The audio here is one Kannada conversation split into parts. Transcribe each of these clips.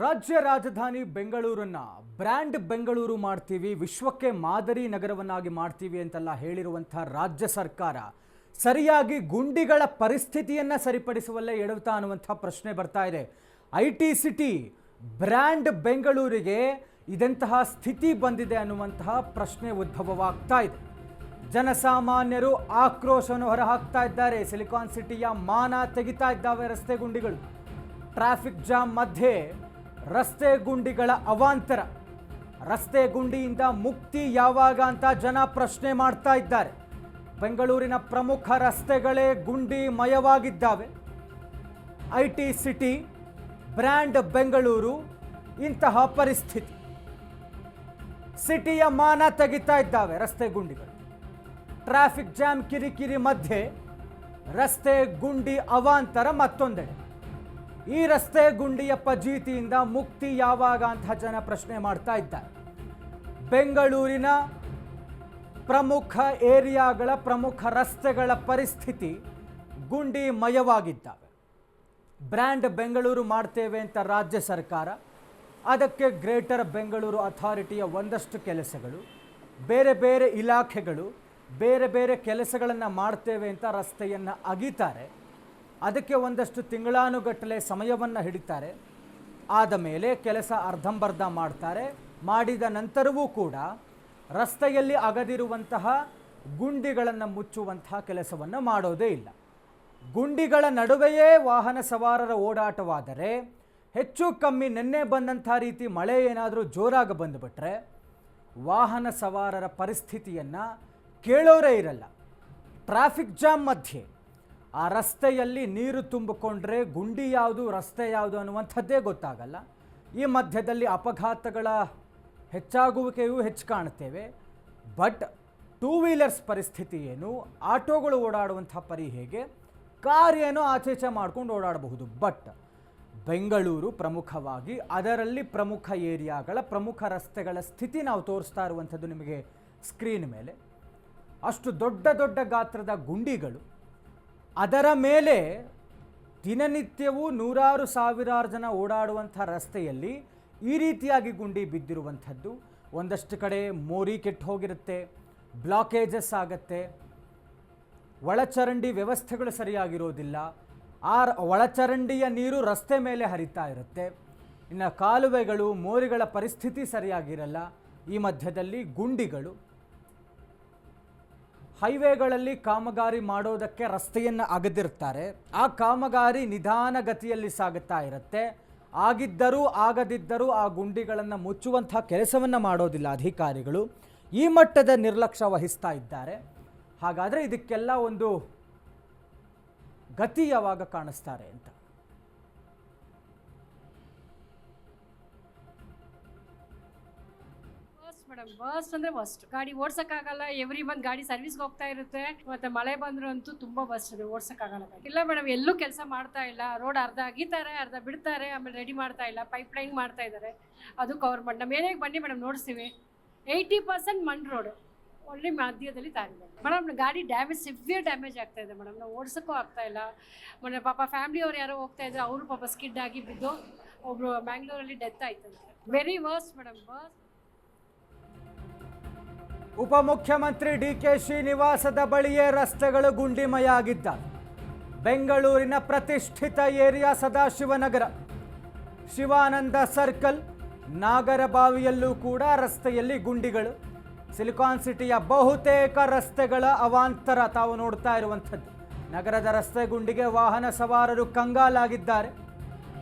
ರಾಜ್ಯ ರಾಜಧಾನಿ ಬೆಂಗಳೂರನ್ನ ಬ್ರ್ಯಾಂಡ್ ಬೆಂಗಳೂರು ಮಾಡ್ತೀವಿ, ವಿಶ್ವಕ್ಕೆ ಮಾದರಿ ನಗರವನ್ನಾಗಿ ಮಾಡ್ತೀವಿ ಅಂತೆಲ್ಲ ಹೇಳಿರುವಂತಹ ರಾಜ್ಯ ಸರ್ಕಾರ ಸರಿಯಾಗಿ ಗುಂಡಿಗಳ ಪರಿಸ್ಥಿತಿಯನ್ನ ಸರಿಪಡಿಸುವಲ್ಲೇ ಎಡವುತ್ತಾ ಅನ್ನುವಂಥ ಪ್ರಶ್ನೆ ಬರ್ತಾ ಇದೆ. ಐಟಿ ಸಿಟಿ ಬ್ರ್ಯಾಂಡ್ ಬೆಂಗಳೂರಿಗೆ ಇದಂತಹ ಸ್ಥಿತಿ ಬಂದಿದೆ ಅನ್ನುವಂತಹ ಪ್ರಶ್ನೆ ಉದ್ಭವವಾಗ್ತಾ ಇದೆ. ಜನಸಾಮಾನ್ಯರು ಆಕ್ರೋಶವನ್ನು ಹೊರಹಾಕ್ತಾ ಇದ್ದಾರೆ. ಸಿಲಿಕಾನ್ ಸಿಟಿಯ ಮಾನ ತೆಗಿತಾ ಇದ್ದಾವೆ ರಸ್ತೆ ಗುಂಡಿಗಳು. ಟ್ರಾಫಿಕ್ ಜಾಮ್ ಮಧ್ಯೆ ರಸ್ತೆ ಗುಂಡಿಗಳ ಅವಾಂತರ. ರಸ್ತೆ ಗುಂಡಿಯಿಂದ ಮುಕ್ತಿ ಯಾವಾಗ ಅಂತ ಜನ ಪ್ರಶ್ನೆ ಮಾಡ್ತಾ ಇದ್ದಾರೆ. ಬೆಂಗಳೂರಿನ ಪ್ರಮುಖ ರಸ್ತೆಗಳೇ ಗುಂಡಿ ಮಯವಾಗಿದ್ದಾವೆ. ಐಟಿ ಸಿಟಿ ಬ್ರ್ಯಾಂಡ್ ಬೆಂಗಳೂರು ಇಂತಹ ಪರಿಸ್ಥಿತಿ. ಸಿಟಿಯ ಮಾನ ತೆಗಿತಾ ಇದ್ದಾವೆ ರಸ್ತೆ ಗುಂಡಿಗಳು. ಟ್ರಾಫಿಕ್ ಜಾಮ್ ಕಿರಿಕಿರಿ ಮಧ್ಯೆ ರಸ್ತೆ ಗುಂಡಿ ಅವಾಂತರ ಮತ್ತೊಂದೆಡೆ. ಈ ರಸ್ತೆ ಗುಂಡಿಯ ಫಜೀತಿಯಿಂದ ಮುಕ್ತಿ ಯಾವಾಗ ಅಂತ ಜನ ಪ್ರಶ್ನೆ ಮಾಡ್ತಾ ಇದ್ದಾರೆ. ಬೆಂಗಳೂರಿನ ಪ್ರಮುಖ ಏರಿಯಾಗಳ ಪ್ರಮುಖ ರಸ್ತೆಗಳ ಪರಿಸ್ಥಿತಿ ಗುಂಡಿ ಮಯವಾಗಿದ್ದಾವೆ. ಬ್ರ್ಯಾಂಡ್ ಬೆಂಗಳೂರು ಮಾಡ್ತೇವೆ ಅಂತ ರಾಜ್ಯ ಸರ್ಕಾರ, ಅದಕ್ಕೆ ಗ್ರೇಟರ್ ಬೆಂಗಳೂರು ಅಥಾರಿಟಿಯ ಒಂದಷ್ಟು ಕೆಲಸಗಳು, ಬೇರೆ ಬೇರೆ ಇಲಾಖೆಗಳು ಬೇರೆ ಬೇರೆ ಕೆಲಸಗಳನ್ನು ಮಾಡ್ತೇವೆ ಅಂತ ರಸ್ತೆಯನ್ನು ಅಗೀತಾರೆ. ಅದಕ್ಕೆ ಒಂದಷ್ಟು ತಿಂಗಳಾನುಗಟ್ಟಲೆ ಸಮಯವನ್ನು ಹಿಡಿತಾರೆ. ಆದ ಮೇಲೆ ಕೆಲಸ ಅರ್ಧಂಬರ್ಧ ಮಾಡ್ತಾರೆ. ಮಾಡಿದ ನಂತರವೂ ಕೂಡ ರಸ್ತೆಯಲ್ಲಿ ಅಗದಿರುವಂತಹ ಗುಂಡಿಗಳನ್ನು ಮುಚ್ಚುವಂತಹ ಕೆಲಸವನ್ನು ಮಾಡೋದೇ ಇಲ್ಲ. ಗುಂಡಿಗಳ ನಡುವೆಯೇ ವಾಹನ ಸವಾರರ ಓಡಾಟವಾದರೆ ಹೆಚ್ಚು ಕಮ್ಮಿ ನಿನ್ನೆ ಬಂದಂಥ ರೀತಿ ಮಳೆ ಏನಾದರೂ ಜೋರಾಗಿ ಬಂದುಬಿಟ್ರೆ ವಾಹನ ಸವಾರರ ಪರಿಸ್ಥಿತಿಯನ್ನು ಕೇಳೋರೇ ಇರಲ್ಲ. ಟ್ರಾಫಿಕ್ ಜಾಮ್ ಮಧ್ಯೆ ಆ ರಸ್ತೆಯಲ್ಲಿ ನೀರು ತುಂಬಿಕೊಂಡ್ರೆ ಗುಂಡಿ ಯಾವುದು ರಸ್ತೆ ಯಾವುದು ಅನ್ನುವಂಥದ್ದೇ ಗೊತ್ತಾಗಲ್ಲ. ಈ ಮಧ್ಯದಲ್ಲಿ ಅಪಘಾತಗಳ ಹೆಚ್ಚಾಗುವಿಕೆಯೂ ಹೆಚ್ಚು ಕಾಣ್ತೇವೆ. ಬಟ್ ಟೂ ವೀಲರ್ಸ್ ಪರಿಸ್ಥಿತಿ ಏನು, ಆಟೋಗಳು ಓಡಾಡುವಂಥ ಪರಿ ಹೇಗೆ, ಕಾರ್ ಏನೋ ಆಚೆಚೆ ಮಾಡ್ಕೊಂಡು ಓಡಾಡಬಹುದು. ಬಟ್ ಬೆಂಗಳೂರು ಪ್ರಮುಖವಾಗಿ ಅದರಲ್ಲಿ ಪ್ರಮುಖ ಏರಿಯಾಗಳ ಪ್ರಮುಖ ರಸ್ತೆಗಳ ಸ್ಥಿತಿ ನಾವು ತೋರಿಸ್ತಾ ಇರುವಂಥದ್ದು ನಿಮಗೆ ಸ್ಕ್ರೀನ್ ಮೇಲೆ. ಅಷ್ಟು ದೊಡ್ಡ ದೊಡ್ಡ ಗಾತ್ರದ ಗುಂಡಿಗಳು, ಅದರ ಮೇಲೆ ದಿನನಿತ್ಯವೂ ನೂರಾರು ಸಾವಿರಾರು ಜನ ಓಡಾಡುವಂಥ ರಸ್ತೆಯಲ್ಲಿ ಈ ರೀತಿಯಾಗಿ ಗುಂಡಿ ಬಿದ್ದಿರುವಂಥದ್ದು. ಒಂದಷ್ಟು ಕಡೆ ಮೋರಿ ಕೆಟ್ಟು ಹೋಗಿರುತ್ತೆ, ಬ್ಲಾಕೇಜಸ್ ಆಗುತ್ತೆ, ಒಳಚರಂಡಿ ವ್ಯವಸ್ಥೆಗಳು ಸರಿಯಾಗಿರೋದಿಲ್ಲ, ಆ ಒಳಚರಂಡಿಯ ನೀರು ರಸ್ತೆ ಮೇಲೆ ಹರಿತಾ ಇರುತ್ತೆ. ಇನ್ನು ಕಾಲುವೆಗಳು ಮೋರಿಗಳ ಪರಿಸ್ಥಿತಿ ಸರಿಯಾಗಿರಲ್ಲ. ಈ ಮಧ್ಯದಲ್ಲಿ ಗುಂಡಿಗಳು. ಹೈವೇಗಳಲ್ಲಿ ಕಾಮಗಾರಿ ಮಾಡೋದಕ್ಕೆ ರಸ್ತೆಯನ್ನು ಅಗೆದಿರ್ತಾರೆ. ಆ ಕಾಮಗಾರಿ ನಿಧಾನಗತಿಯಲ್ಲಿ ಸಾಗುತ್ತಾ ಇರುತ್ತೆ. ಆಗಿದ್ದರೂ ಆಗದಿದ್ದರೂ ಆ ಗುಂಡಿಗಳನ್ನು ಮುಚ್ಚುವಂಥ ಕೆಲಸವನ್ನು ಮಾಡೋದಿಲ್ಲ ಅಧಿಕಾರಿಗಳು. ಈ ಮಟ್ಟದ ನಿರ್ಲಕ್ಷ್ಯ ವಹಿಸ್ತಾ ಇದ್ದಾರೆ. ಹಾಗಾದರೆ ಇದಕ್ಕೆಲ್ಲ ಒಂದು ಗತಿ ಯಾವಾಗ ಕಾಣಿಸ್ತಾರೆ ಅಂತ. ಮೇಡಮ್ ವರ್ಸ್ಟ್ ಅಂದ್ರೆ ವರ್ಸ್ಟ್. ಗಾಡಿ ಓಡ್ಸಕ್ಕಾಗಲ್ಲ. ಎವ್ರಿ ಮಂತ್ ಗಾಡಿ ಸರ್ವಿಸ್ಗೆ ಹೋಗ್ತಾ ಇರುತ್ತೆ. ಮತ್ತೆ ಮಳೆ ಬಂದ್ರು ಅಂತೂ ತುಂಬಾ ವರ್ಸ್ಟ್ ಇದೆ, ಓಡ್ಸಕ್ಕಾಗಲ್ಲ. ಇಲ್ಲ ಮೇಡಮ್, ಎಲ್ಲೂ ಕೆಲಸ ಮಾಡ್ತಾ ಇಲ್ಲ. ರೋಡ್ ಅರ್ಧ ಅಗಿತಾರೆ, ಅರ್ಧ ಬಿಡ್ತಾರೆ, ಆಮೇಲೆ ರೆಡಿ ಮಾಡ್ತಾ ಇಲ್ಲ. ಪೈಪ್ ಲೈನ್ ಮಾಡ್ತಾ ಇದ್ದಾರೆ, ಅದು ಕವರ್ ಮಾಡಿ. ನಮ್ಮ ಏನಾಗಿ ಬನ್ನಿ ಮೇಡಮ್ ನೋಡಿಸ್ತೀವಿ. 80% ಮಣ್ ರೋಡ್ ಒಳ್ಳೆ ಮಧ್ಯದಲ್ಲಿ ತಾಗಿದೆ ಮೇಡಮ್. ಗಾಡಿ ಡ್ಯಾಮೇಜ್, ಸಿವಿಯರ್ ಡ್ಯಾಮೇಜ್ ಆಗ್ತಾ ಇದೆ ಮೇಡಮ್. ನಾವು ಓಡಿಸೋಕ್ಕೂ ಆಗ್ತಾ ಇಲ್ಲ. ಮೊನ್ನೆ ಪಾಪ ಫ್ಯಾಮಿಲಿಯವ್ರು ಯಾರೋ ಹೋಗ್ತಾ ಇದ್ರು, ಅವರು ಪಾಪ ಸ್ಕಿಡ್ ಆಗಿ ಬಿದ್ದು ಒಬ್ರು ಬ್ಯಾಂಗ್ಳೂರಲ್ಲಿ ಡೆತ್ ಆಯ್ತಂತೆ. Very worst madam, worst. ಉಪಮುಖ್ಯಮಂತ್ರಿ ಡಿಕೆಶಿ ನಿವಾಸದ ಬಳಿಯೇ ರಸ್ತೆಗಳು ಗುಂಡಿಮಯ ಆಗಿದ್ದ ಬೆಂಗಳೂರಿನ ಪ್ರತಿಷ್ಠಿತ ಏರಿಯಾ ಸದಾಶಿವನಗರ, ಶಿವಾನಂದ ಸರ್ಕಲ್, ನಾಗರಬಾವಿಯಲ್ಲೂ ಕೂಡ ರಸ್ತೆಯಲ್ಲಿ ಗುಂಡಿಗಳು. ಸಿಲಿಕಾನ್ ಸಿಟಿಯ ಬಹುತೇಕ ರಸ್ತೆಗಳ ಅವಾಂತರ ತಾವು ನೋಡ್ತಾ ಇರುವಂಥದ್ದು. ನಗರದ ರಸ್ತೆ ಗುಂಡಿಗೆ ವಾಹನ ಸವಾರರು ಕಂಗಾಲಾಗಿದ್ದಾರೆ.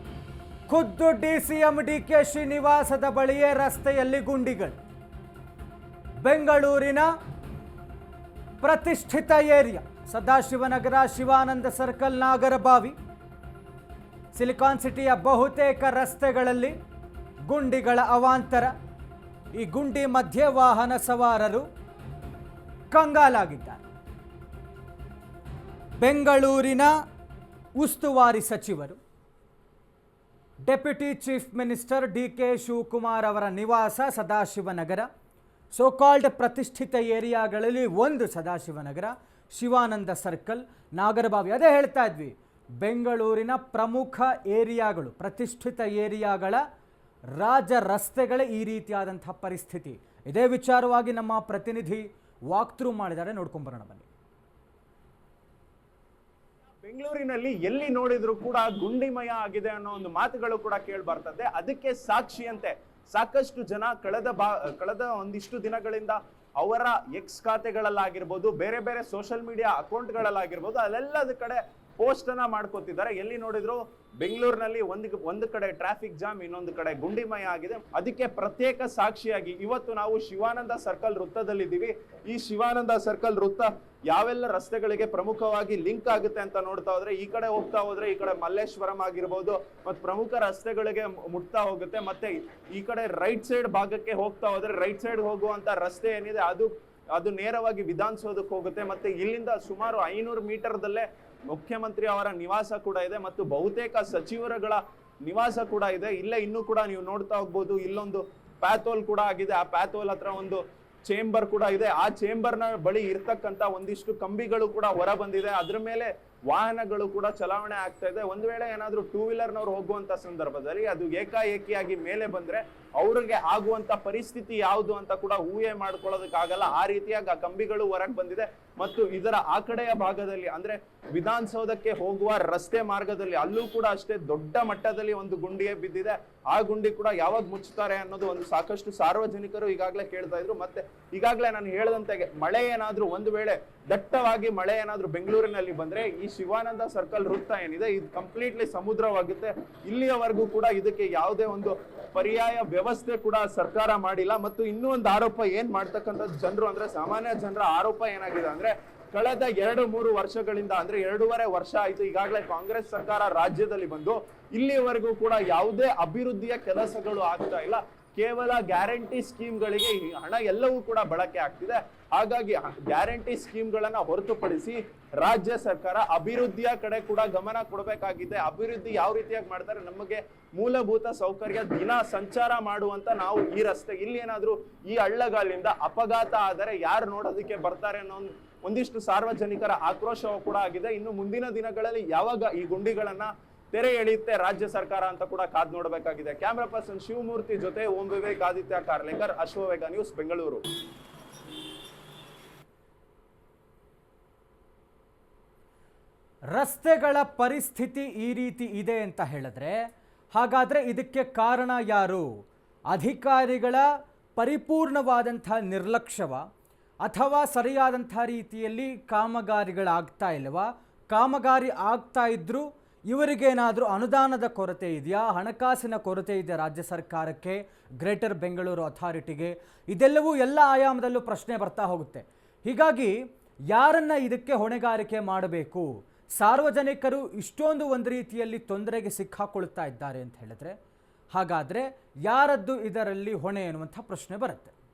ಖುದ್ದು ಡಿಸಿಎಂ ಡಿಕೆಶಿ ನಿವಾಸದ ಬಳಿಯೇ ರಸ್ತೆಯಲ್ಲಿ ಗುಂಡಿಗಳು. ಬೆಂಗಳೂರಿನ ಪ್ರತಿಷ್ಠಿತ area Sadashivanagar, Shivananda circle, Nagarbhavi, silicon ಸಿಟಿಯ ಬಹುತೇಕ ರಸ್ತೆಗಳಲ್ಲಿ ಗುಂಡಿಗಳ ಅವಾಂತರ. ಈ ಗುಂಡಿ ಮಧ್ಯೆ ವಾಹನ ಸವಾರರು ಕಂಗಾಲಾಗಿದ್ದಾರೆ. ಬೆಂಗಳೂರಿನ ಉಸ್ತುವಾರಿ ಸಚಿವರು, deputy chief minister DK Shivakumar ಅವರ ನಿವಾಸ ಸದಾಶಿವನಗರ. ಸೋಕಾಲ್ಡ್ ಪ್ರತಿಷ್ಠಿತ ಏರಿಯಾಗಳಲ್ಲಿ ಒಂದು ಸದಾಶಿವನಗರ, ಶಿವಾನಂದ ಸರ್ಕಲ್, ನಾಗರಬಾವಿ. ಅದೇ ಹೇಳ್ತಾ ಇದ್ವಿ, ಬೆಂಗಳೂರಿನ ಪ್ರಮುಖ ಏರಿಯಾಗಳು, ಪ್ರತಿಷ್ಠಿತ ಏರಿಯಾಗಳ ರಾಜ ರಸ್ತೆಗಳೇ ಈ ರೀತಿಯಾದಂತಹ ಪರಿಸ್ಥಿತಿ. ಇದೇ ವಿಚಾರವಾಗಿ ನಮ್ಮ ಪ್ರತಿನಿಧಿ ವಾಕ್ ಥ್ರೂ ಮಾಡಿದ್ದಾರೆ, ನೋಡ್ಕೊಂಬರೋಣ ಬನ್ನಿ. ಬೆಂಗಳೂರಿನಲ್ಲಿ ಎಲ್ಲಿ ನೋಡಿದ್ರು ಕೂಡ ಗುಂಡಿಮಯ ಆಗಿದೆ ಅನ್ನೋ ಒಂದು ಮಾತುಗಳು ಕೂಡ ಕೇಳಿ ಬರ್ತದೆ. ಅದಕ್ಕೆ ಸಾಕ್ಷಿಯಂತೆ ಸಾಕಷ್ಟು ಜನ ಕಳೆದ ಒಂದಿಷ್ಟು ದಿನಗಳಿಂದ ಅವರ ಎಕ್ಸ್ ಖಾತೆಗಳಲ್ಲಾಗಿರ್ಬೋದು, ಬೇರೆ ಬೇರೆ ಸೋಷಿಯಲ್ ಮೀಡಿಯಾ ಅಕೌಂಟ್ಗಳಲ್ಲಾಗಿರ್ಬೋದು, ಅಲ್ಲೆಲ್ಲದ ಕಡೆ ಪೋಸ್ಟ್ ಅನ್ನ ಮಾಡ್ಕೋತಿದ್ದಾರೆ. ಎಲ್ಲಿ ನೋಡಿದ್ರು ಬೆಂಗಳೂರಿನಲ್ಲಿ ಒಂದು ಕಡೆ ಟ್ರಾಫಿಕ್ ಜಾಮ್, ಇನ್ನೊಂದು ಕಡೆ ಗುಂಡಿಮಯ ಆಗಿದೆ. ಅದಕ್ಕೆ ಪ್ರತ್ಯೇಕ ಸಾಕ್ಷಿಯಾಗಿ ಇವತ್ತು ನಾವು ಶಿವಾನಂದ ಸರ್ಕಲ್ ವೃತ್ತದಲ್ಲಿದ್ದೀವಿ. ಈ ಶಿವಾನಂದ ಸರ್ಕಲ್ ವೃತ್ತ ಯಾವೆಲ್ಲ ರಸ್ತೆಗಳಿಗೆ ಪ್ರಮುಖವಾಗಿ ಲಿಂಕ್ ಆಗುತ್ತೆ ಅಂತ ನೋಡ್ತಾ ಹೋದ್ರೆ, ಈ ಕಡೆ ಹೋಗ್ತಾ ಹೋದ್ರೆ ಈ ಕಡೆ ಮಲ್ಲೇಶ್ವರಂ ಆಗಿರ್ಬೋದು ಮತ್ತು ಪ್ರಮುಖ ರಸ್ತೆಗಳಿಗೆ ಮುಟ್ತಾ ಹೋಗುತ್ತೆ. ಮತ್ತೆ ಈ ಕಡೆ ರೈಟ್ ಸೈಡ್ ಭಾಗಕ್ಕೆ ಹೋಗ್ತಾ ಹೋದ್ರೆ ರೈಟ್ ಸೈಡ್ ಹೋಗುವಂತ ರಸ್ತೆ ಏನಿದೆ ಅದು ನೇರವಾಗಿ ವಿಧಾನಸೌಧಕ್ಕೆ ಹೋಗುತ್ತೆ. ಮತ್ತೆ ಇಲ್ಲಿಂದ ಸುಮಾರು 500 ಮೀಟರ್ದಲ್ಲೇ ಮುಖ್ಯಮಂತ್ರಿ ಅವರ ನಿವಾಸ ಕೂಡ ಇದೆ ಮತ್ತು ಬಹುತೇಕ ಸಚಿವರುಗಳ ನಿವಾಸ ಕೂಡ ಇದೆ. ಇಲ್ಲೇ ಇನ್ನೂ ಕೂಡ ನೀವು ನೋಡ್ತಾ ಹೋಗ್ಬೋದು, ಇಲ್ಲೊಂದು ಪ್ಯಾಥೋಲ್ ಕೂಡ ಆಗಿದೆ. ಆ ಪ್ಯಾಥೋಲ್ ಹತ್ರ ಒಂದು ಚೇಂಬರ್ ಕೂಡ ಇದೆ. ಆ ಚೇಂಬರ್ನ ಬಳಿ ಇರ್ತಕ್ಕಂತ ಒಂದಿಷ್ಟು ಕಂಬಿಗಳು ಕೂಡ ಹೊರ ಬಂದಿದೆ. ಅದ್ರ ಮೇಲೆ ವಾಹನಗಳು ಕೂಡ ಚಲಾವಣೆ ಆಗ್ತಾ ಇದೆ. ಒಂದು ವೇಳೆ ಏನಾದ್ರೂ ಟೂ ವೀಲರ್ನವ್ರು ಹೋಗುವಂತ ಸಂದರ್ಭದಲ್ಲಿ ಅದು ಏಕಾಏಕಿಯಾಗಿ ಮೇಲೆ ಬಂದ್ರೆ ಅವ್ರಿಗೆ ಆಗುವಂತ ಪರಿಸ್ಥಿತಿ ಯಾವುದು ಅಂತ ಕೂಡ ಊಹೆ ಮಾಡ್ಕೊಳ್ಳೋದಕ್ಕಾಗಲ್ಲ. ಆ ರೀತಿಯಾಗಿ ಆ ಕಂಬಿಗಳು ಹೊರಗೆ ಬಂದಿದೆ. ಮತ್ತು ಇದರ ಆ ಕಡೆಯ ಭಾಗದಲ್ಲಿ ಅಂದ್ರೆ ವಿಧಾನಸೌಧಕ್ಕೆ ಹೋಗುವ ರಸ್ತೆ ಮಾರ್ಗದಲ್ಲಿ ಅಲ್ಲೂ ಕೂಡ ಅಷ್ಟೇ ದೊಡ್ಡ ಮಟ್ಟದಲ್ಲಿ ಒಂದು ಗುಂಡಿಯೇ ಬಿದ್ದಿದೆ. ಆ ಗುಂಡಿ ಕೂಡ ಯಾವಾಗ ಮುಚ್ಚುತ್ತಾರೆ ಅನ್ನೋದು ಒಂದು ಸಾಕಷ್ಟು ಸಾರ್ವಜನಿಕರು ಈಗಾಗಲೇ ಕೇಳ್ತಾ ಇದ್ರು. ಮತ್ತೆ ಈಗಾಗಲೇ ನಾನು ಹೇಳಿದಂತೆ ಮಳೆ ಏನಾದ್ರೂ ಒಂದು ವೇಳೆ ದಟ್ಟವಾಗಿ ಮಳೆ ಏನಾದ್ರೂ ಬೆಂಗಳೂರಿನಲ್ಲಿ ಬಂದ್ರೆ ಈ ಶಿವಾನಂದ ಸರ್ಕಲ್ ವೃತ್ತ ಏನಿದೆ ಇದು ಕಂಪ್ಲೀಟ್ಲಿ ಸಮುದ್ರವಾಗುತ್ತೆ. ಇಲ್ಲಿಯವರೆಗೂ ಕೂಡ ಇದಕ್ಕೆ ಯಾವುದೇ ಒಂದು ಪರ್ಯಾಯ ವ್ಯವಸ್ಥೆ ಕೂಡ ಸರ್ಕಾರ ಮಾಡಿಲ್ಲ. ಮತ್ತು ಇನ್ನೂ ಒಂದು ಆರೋಪ ಏನ್ ಮಾಡ್ತಕ್ಕಂಥ ಜನರು ಅಂದ್ರೆ ಸಾಮಾನ್ಯ ಜನರ ಆರೋಪ ಏನಾಗಿದೆ ಅಂದ್ರೆ ಕಳೆದ 2-3 ವರ್ಷಗಳಿಂದ ಅಂದ್ರೆ 2.5 ವರ್ಷ ಆಯ್ತು ಈಗಾಗಲೇ ಕಾಂಗ್ರೆಸ್ ಸರ್ಕಾರ ರಾಜ್ಯದಲ್ಲಿ ಬಂದು ಇಲ್ಲಿವರೆಗೂ ಕೂಡ ಯಾವುದೇ ಅಭಿವೃದ್ಧಿಯ ಕೆಲಸಗಳು ಆಗ್ತಾ ಇಲ್ಲ. ಕೇವಲ ಗ್ಯಾರಂಟಿ ಸ್ಕೀಮ್ಗಳಿಗೆ ಹಣ ಎಲ್ಲವೂ ಕೂಡ ಬಳಕೆ ಆಗ್ತಿದೆ. ಹಾಗಾಗಿ ಗ್ಯಾರಂಟಿ ಸ್ಕೀಮ್ಗಳನ್ನ ಹೊರತುಪಡಿಸಿ ರಾಜ್ಯ ಸರ್ಕಾರ ಅಭಿವೃದ್ಧಿಯ ಕಡೆ ಕೂಡ ಗಮನ ಕೊಡಬೇಕಾಗಿದೆ. ಅಭಿವೃದ್ಧಿ ಯಾವ ರೀತಿಯಾಗಿ ಮಾಡ್ತಾರೆ, ನಮಗೆ ಮೂಲಭೂತ ಸೌಕರ್ಯ ದಿನ ಸಂಚಾರ ಮಾಡುವಂತ ನಾವು ಈ ರಸ್ತೆ ಇಲ್ಲಿ ಏನಾದ್ರೂ ಈ ಹಳ್ಳಗಳಿಂದ ಅಪಘಾತ ಆದರೆ ಯಾರು ನೋಡೋದಕ್ಕೆ ಬರ್ತಾರೆ ಅನ್ನೋ ಒಂದಿಷ್ಟು ಸಾರ್ವಜನಿಕರ ಆಕ್ರೋಶ ಕೂಡ ಆಗಿದೆ. ಇನ್ನು ಮುಂದಿನ ದಿನಗಳಲ್ಲಿ ಯಾವಾಗ ಈ ಗುಂಡಿಗಳನ್ನ ತೆರೆ ಎಳೆಯುತ್ತೆ ರಾಜ್ಯ ಸರ್ಕಾರ ಅಂತ ಕೂಡ ಕಾದ್ ನೋಡಬೇಕಾಗಿದೆ. ಕ್ಯಾಮ್ರಾ ಪರ್ಸನ್ ಶಿವಮೂರ್ತಿ ಜೊತೆ ಓಂ ವಿವೇಕ್, ಆದಿತ್ಯ ಕಾರ್ಲೇಕರ್, ಅಶ್ವವೇಗ ನ್ಯೂಸ್, ಬೆಂಗಳೂರು. ರಸ್ತೆಗಳ ಪರಿಸ್ಥಿತಿ ಈ ರೀತಿ ಇದೆ ಅಂತ ಹೇಳಿದ್ರೆ ಹಾಗಾದ್ರೆ ಇದಕ್ಕೆ ಕಾರಣ ಯಾರು? ಅಧಿಕಾರಿಗಳ ಪರಿಪೂರ್ಣವಾದಂಥ ನಿರ್ಲಕ್ಷ್ಯವ ಅಥವಾ ಸರಿಯಾದಂಥ ರೀತಿಯಲ್ಲಿ ಕಾಮಗಾರಿಗಳಾಗ್ತಾ ಇಲ್ವಾ? ಕಾಮಗಾರಿ ಆಗ್ತಾ ಇದ್ರೂ ಇವರಿಗೇನಾದರೂ ಅನುದಾನದ ಕೊರತೆ ಇದೆಯಾ? ಹಣಕಾಸಿನ ಕೊರತೆ ಇದೆ ರಾಜ್ಯ ಸರ್ಕಾರಕ್ಕೆ, ಗ್ರೇಟರ್ ಬೆಂಗಳೂರು ಅಥಾರಿಟಿಗೆ? ಇದೆಲ್ಲವೂ ಎಲ್ಲ ಆಯಾಮದಲ್ಲೂ ಪ್ರಶ್ನೆ ಬರ್ತಾ ಹೋಗುತ್ತೆ. ಹೀಗಾಗಿ ಯಾರನ್ನ ಇದಕ್ಕೆ ಹೊಣೆಗಾರಿಕೆ ಮಾಡಬೇಕು? ಸಾರ್ವಜನಿಕರು ಇಷ್ಟೊಂದು ಒಂದು ರೀತಿಯಲ್ಲಿ ತೊಂದರೆಗೆ ಸಿಕ್ಕಾಕೊಳ್ತಾ ಇದ್ದಾರೆ ಅಂತ ಹೇಳಿದ್ರೆ ಹಾಗಾದರೆ ಯಾರದ್ದು ಇದರಲ್ಲಿ ಹೊಣೆ ಎನ್ನುವಂಥ ಪ್ರಶ್ನೆ ಬರುತ್ತೆ.